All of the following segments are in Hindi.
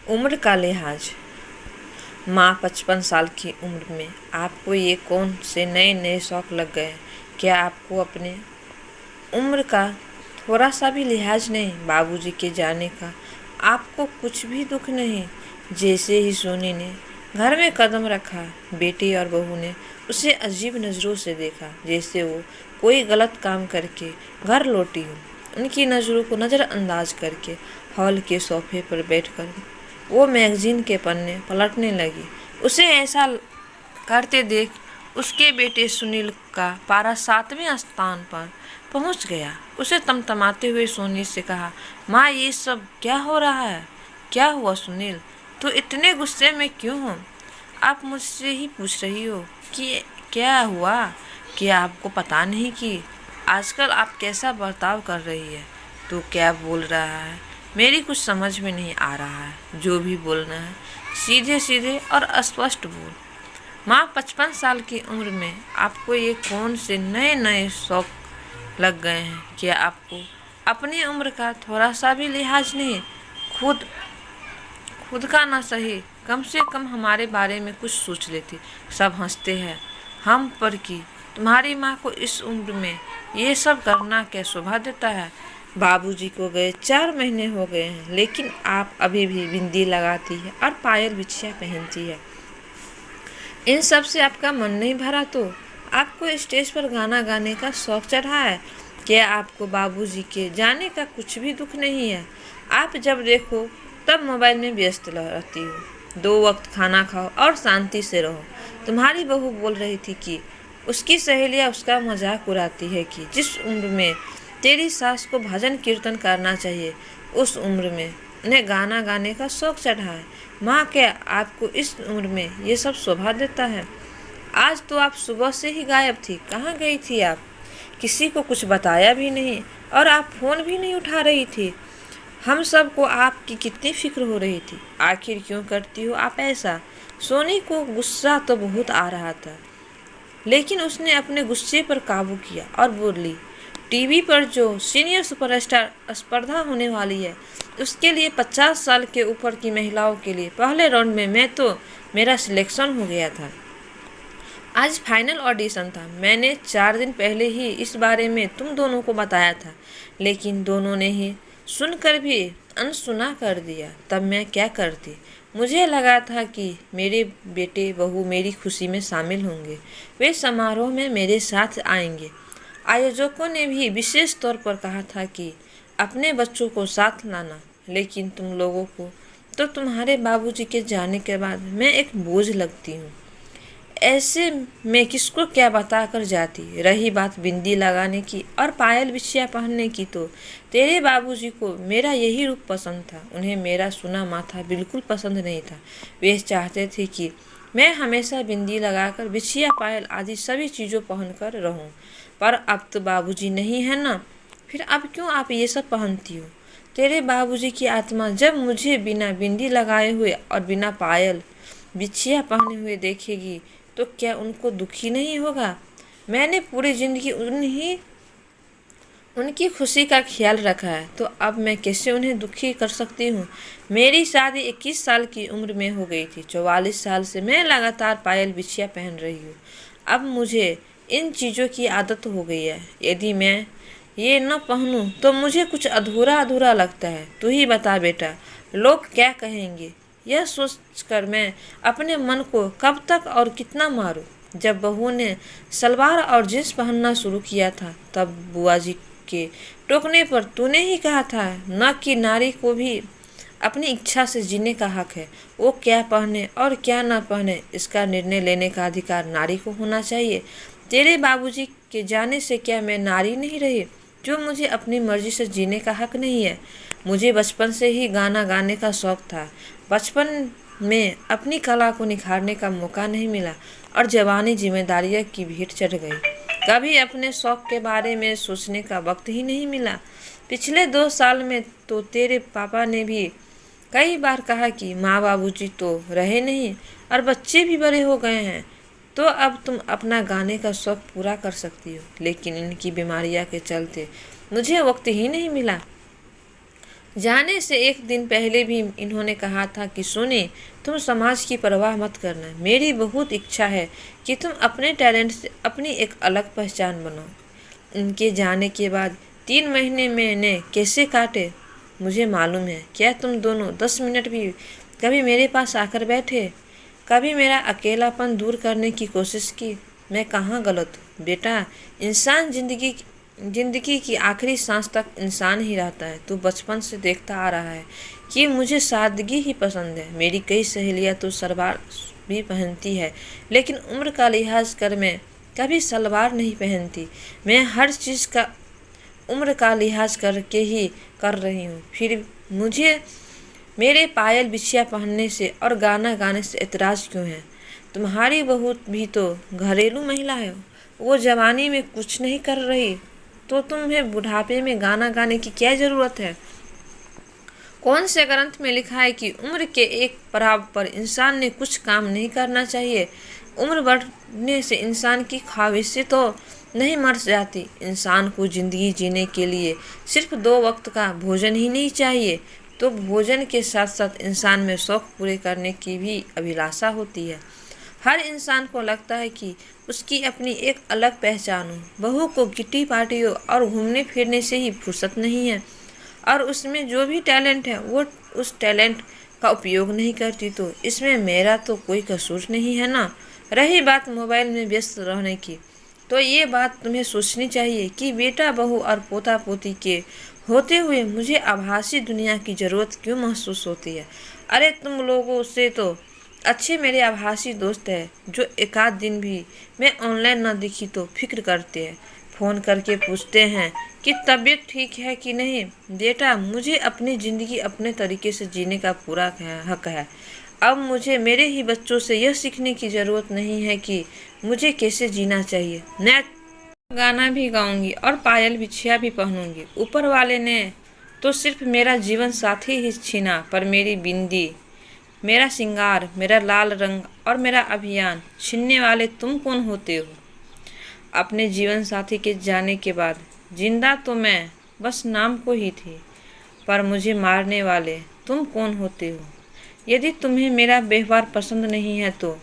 उम्र का लिहाज। माँ 55 साल की उम्र में आपको ये कौन से नए नए शौक़ लग गए? क्या आपको अपने उम्र का थोड़ा सा भी लिहाज नहीं? बाबूजी के जाने का आपको कुछ भी दुख नहीं? जैसे ही सोनी ने घर में कदम रखा, बेटी और बहू ने उसे अजीब नज़रों से देखा, जैसे वो कोई गलत काम करके घर लौटी हो। उनकी नज़रों को नज़रअंदाज करके हॉल के सोफे पर बैठकर वो मैगजीन के पन्ने पलटने लगी। उसे ऐसा करते देख उसके बेटे सुनील का पारा 7वें स्थान पर पहुंच गया। उसे तमतमाते हुए सोनी से कहा, माँ ये सब क्या हो रहा है? क्या हुआ सुनील, तू इतने गुस्से में क्यों हो? आप मुझसे ही पूछ रही हो कि क्या हुआ? क्या आपको पता नहीं कि आजकल आप कैसा बर्ताव कर रही है? तू क्या बोल रहा है? मेरी कुछ समझ में नहीं आ रहा है। जो भी बोलना है सीधे सीधे और स्पष्ट बोल। माँ 55 साल की उम्र में आपको ये कौन से नए नए शौक़ लग गए हैं? क्या आपको अपनी उम्र का थोड़ा सा भी लिहाज नहीं? खुद का ना सही, कम से कम हमारे बारे में कुछ सोच लेती। सब हंसते हैं हम पर कि तुम्हारी माँ को इस उम्र में ये सब करना क्या शोभा देता है? बाबूजी को गए 4 महीने हो गए हैं, लेकिन आप अभी भी बिंदी लगाती है और पायल बिछिया पहनती है। इन सब से आपका मन नहीं भरा तो? आपको स्टेज पर गाना गाने का शौक चढ़ा है? क्या आपको बाबूजी के जाने का कुछ भी दुख नहीं है? आप जब देखो तब मोबाइल में व्यस्त रहती हो। 2 वक्त खाना खाओ और शांति से रहो। तुम्हारी बहू बोल रही थी कि उसकी सहेलियाँ उसका मजाक उड़ाती है कि जिस उम्र में तेरी सास को भजन कीर्तन करना चाहिए, उस उम्र में उन्हें गाना गाने का शौक चढ़ा है। माँ, क्या आपको इस उम्र में ये सब शोभा देता है? आज तो आप सुबह से ही गायब थी। कहाँ गई थी आप? किसी को कुछ बताया भी नहीं और आप फ़ोन भी नहीं उठा रही थी। हम सबको आपकी कितनी फिक्र हो रही थी। आखिर क्यों करती हो आप ऐसा? सोनी को गुस्सा तो बहुत आ रहा था, लेकिन उसने अपने गुस्से पर काबू किया और बोली, टीवी पर जो सीनियर सुपरस्टार स्पर्धा होने वाली है, उसके लिए 50 साल के ऊपर की महिलाओं के लिए पहले राउंड में मेरा सिलेक्शन हो गया था। आज फाइनल ऑडिशन था। मैंने 4 दिन पहले ही इस बारे में तुम दोनों को बताया था, लेकिन दोनों ने ही सुनकर भी अनसुना कर दिया। तब मैं क्या करती? मुझे लगा था कि मेरे बेटे बहू मेरी खुशी में शामिल होंगे, वे समारोह में मेरे साथ आएंगे। आयोजकों ने भी विशेष तौर पर कहा था कि अपने बच्चों को साथ लाना, लेकिन तुम लोगों को तो तुम्हारे बाबूजी के जाने के बाद मैं एक बोझ लगती हूँ। ऐसे में किसको क्या बता कर जाती? रही बात बिंदी लगाने की और पायल बिछिया पहनने की, तो तेरे बाबूजी को मेरा यही रूप पसंद था। उन्हें मेरा सुना माथा बिल्कुल पसंद नहीं था। वे चाहते थे कि मैं हमेशा बिंदी लगाकर बिछिया पायल आदि सभी चीज़ों पहनकर रहूं। पर अब तो बाबूजी नहीं है ना, फिर अब क्यों आप ये सब पहनती हो? तेरे बाबूजी की आत्मा जब मुझे बिना बिंदी लगाए हुए और बिना पायल बिछिया पहने हुए देखेगी तो क्या उनको दुखी नहीं होगा? मैंने पूरी जिंदगी उनकी खुशी का ख्याल रखा है, तो अब मैं कैसे उन्हें दुखी कर सकती हूँ? मेरी शादी 21 साल की उम्र में हो गई थी। 44 साल से मैं लगातार पायल बिछिया पहन रही हूँ। अब मुझे इन चीज़ों की आदत हो गई है। यदि मैं ये न पहनूं तो मुझे कुछ अधूरा अधूरा लगता है। तू ही बता बेटा, लोग क्या कहेंगे? यह सोचकर मैं अपने मन को कब तक और कितना मारूं? जब बहू ने सलवार और जींस पहनना शुरू किया था, तब बुआ जी के टोकने पर तूने ही कहा था न कि नारी को भी अपनी इच्छा से जीने का हक है। वो क्या पहने और क्या न पहने, इसका निर्णय लेने का अधिकार नारी को होना चाहिए। तेरे बाबूजी के जाने से क्या मैं नारी नहीं रही, जो मुझे अपनी मर्जी से जीने का हक नहीं है? मुझे बचपन से ही गाना गाने का शौक था। बचपन में अपनी कला को निखारने का मौका नहीं मिला और जवानी जिम्मेदारियों की भेंट चढ़ गई। कभी अपने शौक के बारे में सोचने का वक्त ही नहीं मिला। पिछले 2 साल में तो तेरे पापा ने भी कई बार कहा कि माँ बाबूजी तो रहे नहीं और बच्चे भी बड़े हो गए हैं, तो अब तुम अपना गाने का शौक पूरा कर सकती हो, लेकिन इनकी बीमारियां के चलते मुझे वक्त ही नहीं मिला। जाने से एक दिन पहले भी इन्होंने कहा था कि सुने, तुम समाज की परवाह मत करना। मेरी बहुत इच्छा है कि तुम अपने टैलेंट से अपनी एक अलग पहचान बनो। इनके जाने के बाद 3 महीने मैंने कैसे काटे मुझे मालूम है। क्या तुम दोनों 10 मिनट भी कभी मेरे पास आकर बैठे, कभी मेरा अकेलापन दूर करने की कोशिश की? मैं कहाँ गलत हूँ बेटा? इंसान जिंदगी की आखिरी सांस तक इंसान ही रहता है। तू बचपन से देखता आ रहा है कि मुझे सादगी ही पसंद है। मेरी कई सहेलियाँ तो सलवार भी पहनती है, लेकिन उम्र का लिहाज कर मैं कभी सलवार नहीं पहनती। मैं हर चीज़ का उम्र का लिहाज करके ही कर रही हूँ। फिर मुझे मेरे पायल बिछिया पहनने से और गाना गाने से एतराज़ क्यों है? तुम्हारी बहू भी तो घरेलू महिला है। वो जवानी में कुछ नहीं कर रही तो तुम्हें बुढ़ापे में गाना गाने की क्या ज़रूरत है? कौन से ग्रंथ में लिखा है कि उम्र के एक पड़ाव पर इंसान ने कुछ काम नहीं करना चाहिए? उम्र बढ़ने से इंसान की ख्वाहिशें तो नहीं मर जाती। इंसान को ज़िंदगी जीने के लिए सिर्फ 2 वक्त का भोजन ही नहीं चाहिए, तो भोजन के साथ साथ इंसान में शौक़ पूरे करने की भी अभिलाषा होती है। हर इंसान को लगता है कि उसकी अपनी एक अलग पहचान हो। बहू को किटी पार्टियों और घूमने फिरने से ही फुर्सत नहीं है, और उसमें जो भी टैलेंट है वो उस टैलेंट का उपयोग नहीं करती, तो इसमें मेरा तो कोई कसूर नहीं है ना। रही बात मोबाइल में व्यस्त रहने की, तो ये बात तुम्हें सोचनी चाहिए कि बेटा बहू और पोता पोती के होते हुए मुझे आभासी दुनिया की ज़रूरत क्यों महसूस होती है? अरे तुम लोगों से तो अच्छे मेरे आभासी दोस्त हैं, जो एकाध दिन भी मैं ऑनलाइन न दिखी तो फिक्र करते हैं। फ़ोन करके पूछते हैं कि तबीयत ठीक है कि नहीं। बेटा, मुझे अपनी ज़िंदगी अपने तरीके से जीने का पूरा हक है। अब मुझे मेरे ही बच्चों से यह सीखने की ज़रूरत नहीं है कि मुझे कैसे जीना चाहिए। मैं गाना भी गाऊंगी और पायल बिछिया भी पहनूंगी। ऊपर वाले ने तो सिर्फ मेरा जीवन साथी ही छीना, पर मेरी बिंदी, मेरा सिंगार, मेरा लाल रंग और मेरा अभियान छीनने वाले तुम कौन होते हो? अपने जीवन साथी के जाने के बाद जिंदा तो मैं बस नाम को ही थी, पर मुझे मारने वाले तुम कौन होते हो? यदि तुम्हें मेरा व्यवहार पसंद नहीं है तो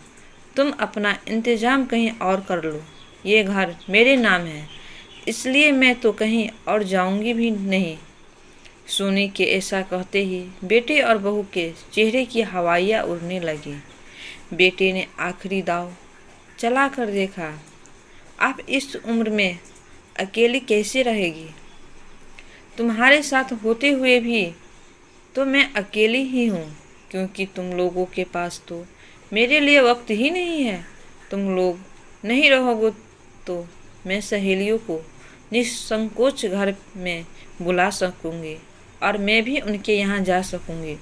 तुम अपना इंतज़ाम कहीं और कर लो। ये घर मेरे नाम है, इसलिए मैं तो कहीं और जाऊंगी भी नहीं। सोनी के ऐसा कहते ही बेटे और बहू के चेहरे की हवाइयाँ उड़ने लगी। बेटे ने आखिरी दाव चला कर देखा। आप इस उम्र में अकेली कैसे रहेगी? तुम्हारे साथ होते हुए भी तो मैं अकेली ही हूँ, क्योंकि तुम लोगों के पास तो मेरे लिए वक्त ही नहीं है। तुम लोग नहीं रहोगे तो मैं सहेलियों को निसंकोच घर में बुला सकूंगी और मैं भी उनके यहाँ जा सकूंगी।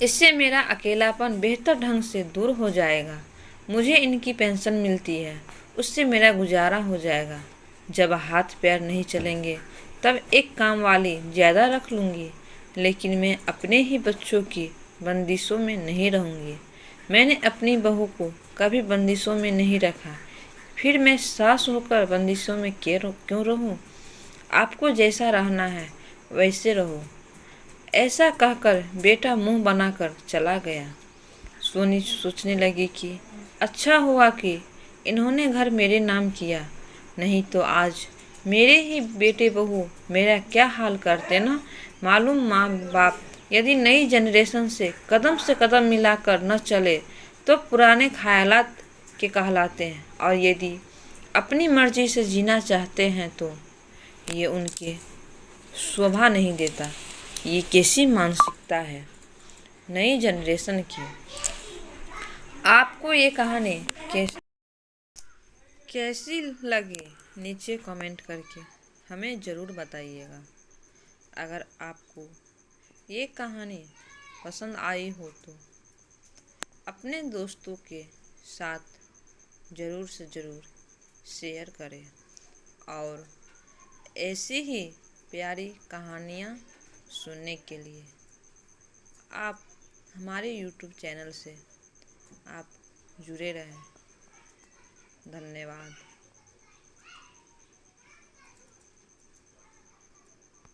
इससे मेरा अकेलापन बेहतर ढंग से दूर हो जाएगा। मुझे इनकी पेंशन मिलती है, उससे मेरा गुजारा हो जाएगा। जब हाथ पैर नहीं चलेंगे तब एक काम वाली ज़्यादा रख लूँगी, लेकिन मैं अपने ही बच्चों की बंदिशों में नहीं रहूँगी। मैंने अपनी बहू को कभी बंदिशों में नहीं रखा, फिर मैं सास होकर बंदिशों में क्यों रहूँ? आपको जैसा रहना है वैसे रहो। ऐसा कहकर बेटा मुंह बनाकर चला गया। सोनी सोचने लगी कि अच्छा हुआ कि इन्होंने घर मेरे नाम किया, नहीं तो आज मेरे ही बेटे बहू मेरा क्या हाल करते ना। मालूम माँ बाप यदि नई जनरेशन से कदम मिलाकर न चले तो पुराने ख्यालात के कहलाते हैं, और यदि अपनी मर्जी से जीना चाहते हैं तो ये उनके शोभा नहीं देता। ये कैसी मानसिकता है नई जनरेशन की। आपको ये कहानी कैसी लगी नीचे कमेंट करके हमें ज़रूर बताइएगा। अगर आपको ये कहानी पसंद आई हो तो अपने दोस्तों के साथ ज़रूर से ज़रूर शेयर करें, और ऐसी ही प्यारी कहानियाँ सुनने के लिए आप हमारे YouTube चैनल से आप जुड़े रहें। धन्यवाद।